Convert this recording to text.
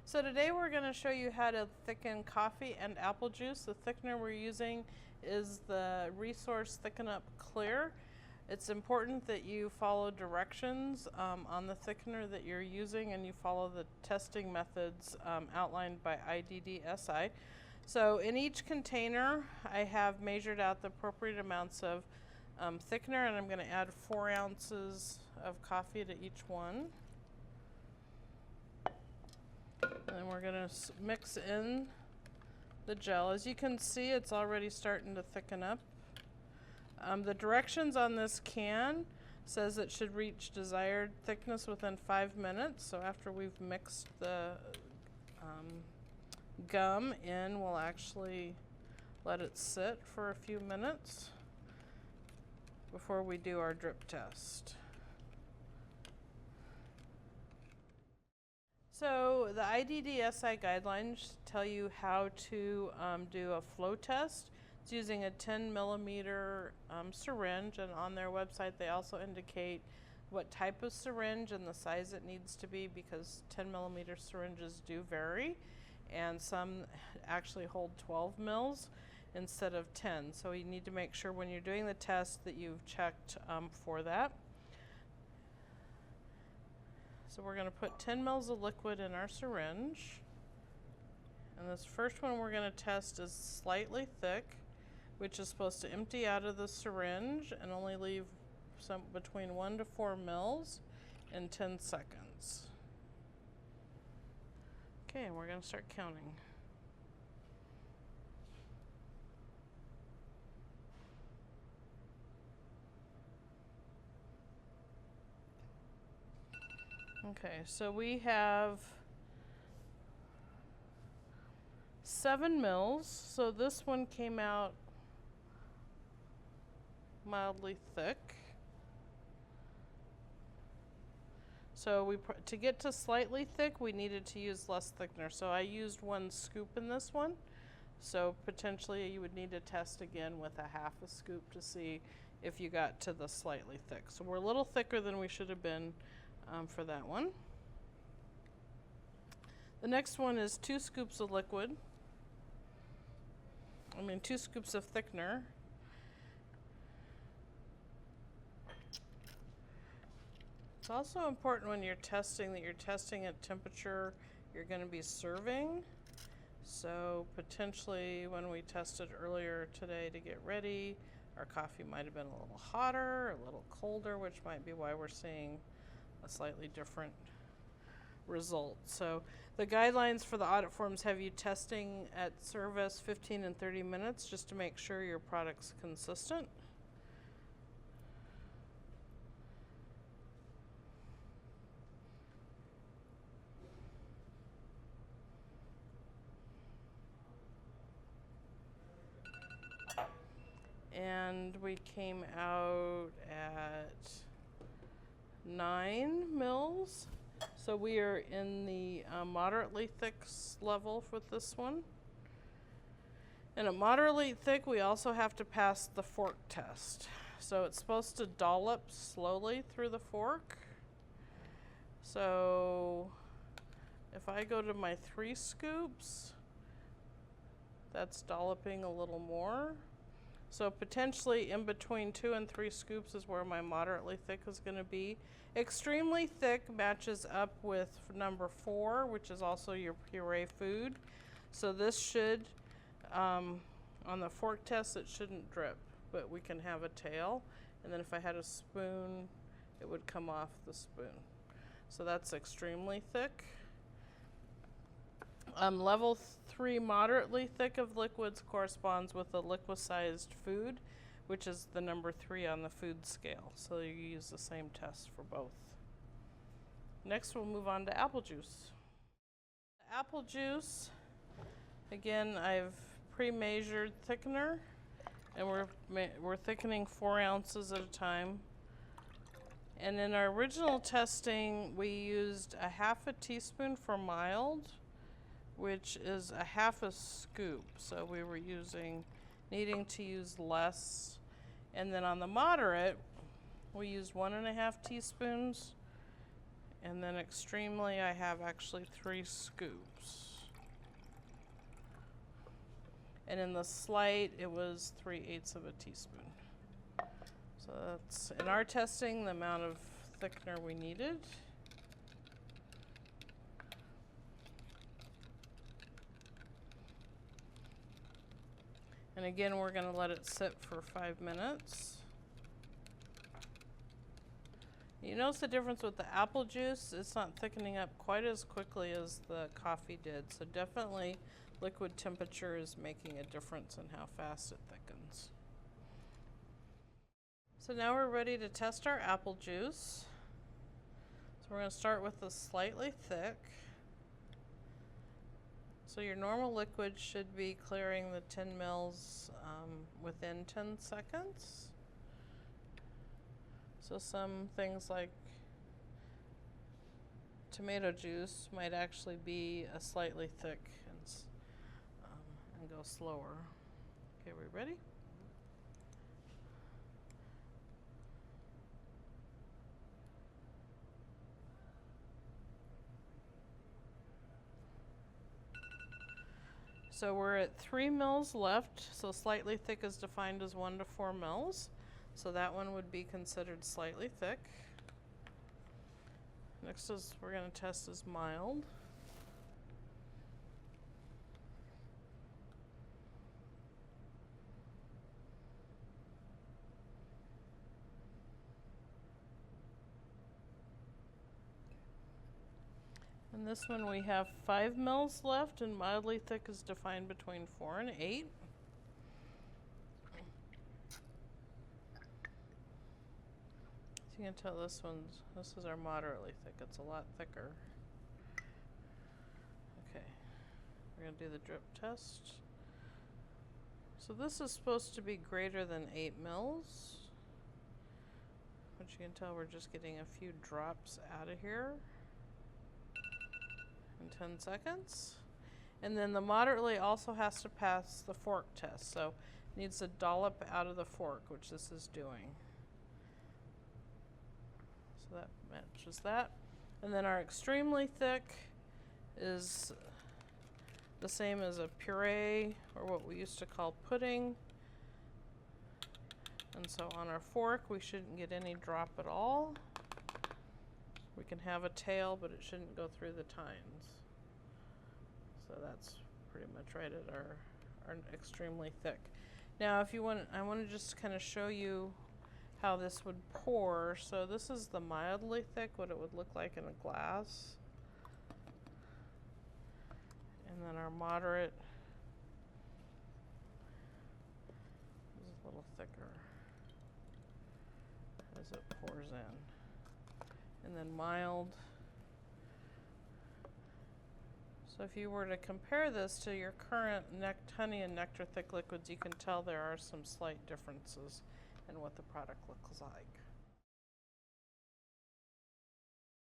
So today we're going to show you how to thicken coffee and apple juice. The thickener we're using is the Resource Thicken Up Clear. It's important that you follow directions on the thickener that you're using, and you follow the testing methods outlined by IDDSI. So in each container I have measured out the appropriate amounts of thickener, and I'm going to add 4 ounces of coffee to each one. And then we're going to mix in the gel. As you can see, it's already starting to thicken up. The directions on this can says it should reach desired thickness within 5 minutes. So after we've mixed the gum in, we'll actually let it sit for a few minutes before we do our drip test. So the IDDSI guidelines tell you how to do a flow test. It's using a 10 millimeter syringe, and on their website they also indicate what type of syringe and the size it needs to be, because 10 millimeter syringes do vary, and some actually hold 12 mils instead of 10. So you need to make sure when you're doing the test that you've checked for that. So we're going to put 10 mils of liquid in our syringe, and this first one we're going to test is slightly thick, which is supposed to empty out of the syringe and only leave some between 1 to 4 mils in 10 seconds. Okay, and we're going to start counting. Okay, so we have 7 mils. So this one came out mildly thick. So to get to slightly thick, we needed to use less thickener. So I used 1 scoop in this one. So potentially you would need to test again with a half a scoop to see if you got to the slightly thick. So we're a little thicker than we should have been for that one. The next one is 2 scoops of liquid. 2 scoops of thickener. It's also important when you're testing that you're testing at temperature you're going to be serving. So potentially when we tested earlier today to get ready, our coffee might have been a little hotter, a little colder, which might be why we're seeing a slightly different result. So the guidelines for the audit forms have you testing at service 15 and 30 minutes just to make sure your product's consistent. And we came out at 9 mils. So we are in the moderately thick level with this one. And at moderately thick, we also have to pass the fork test. So it's supposed to dollop slowly through the fork. So if I go to my 3 scoops, that's dolloping a little more. So potentially in between 2 and 3 scoops is where my moderately thick is going to be. Extremely thick matches up with number 4, which is also your puree food. So this should, on the fork test, it shouldn't drip, but we can have a tail. And then if I had a spoon, it would come off the spoon. So that's extremely thick. Level 3 moderately thick of liquids corresponds with a liquid-sized food, which is the number 3 on the food scale. So you use the same test for both. Next we'll move on to apple juice. Apple juice, again, I've pre-measured thickener, and we're thickening 4 ounces at a time. And in our original testing, we used a half a teaspoon for mild, which is a half a scoop. So we were needing to use less. And then on the moderate, we used 1.5 teaspoons, And then extremely, I have actually 3 scoops. And in the slight, it was 3/8 of a teaspoon. So that's, in our testing, the amount of thickener we needed. And again, we're going to let it sit for 5 minutes. You notice the difference with the apple juice? It's not thickening up quite as quickly as the coffee did. So definitely liquid temperature is making a difference in how fast it thickens. So now we're ready to test our apple juice. So we're going to start with the slightly thick. So your normal liquid should be clearing the 10 mils within 10 seconds. So some things like tomato juice might actually be a slightly thick and go slower. Okay, we ready? So we're at 3 mils left. So slightly thick is defined as 1 to 4 mils. So that one would be considered slightly thick. Next is we're going to test as mild. And this one we have 5 mils left, and mildly thick is defined between 4 and 8. So you can tell this is our moderately thick. It's a lot thicker. Okay, we're going to do the drip test. So this is supposed to be greater than 8 mils. But you can tell we're just getting a few drops out of here in 10 seconds. And then the moderately also has to pass the fork test. So it needs to dollop out of the fork, which this is doing. So that matches that. And then our extremely thick is the same as a puree, or what we used to call pudding. And so on our fork, we shouldn't get any drop at all. We can have a tail, but it shouldn't go through the tines. So that's pretty much right at our extremely thick. Now, if you want, I want to just kind of show you how this would pour. So this is the mildly thick, what it would look like in a glass. And then our moderate is a little thicker as it pours in. And then mild. So if you were to compare this to your current honey and nectar thick liquids, you can tell there are some slight differences in what the product looks like.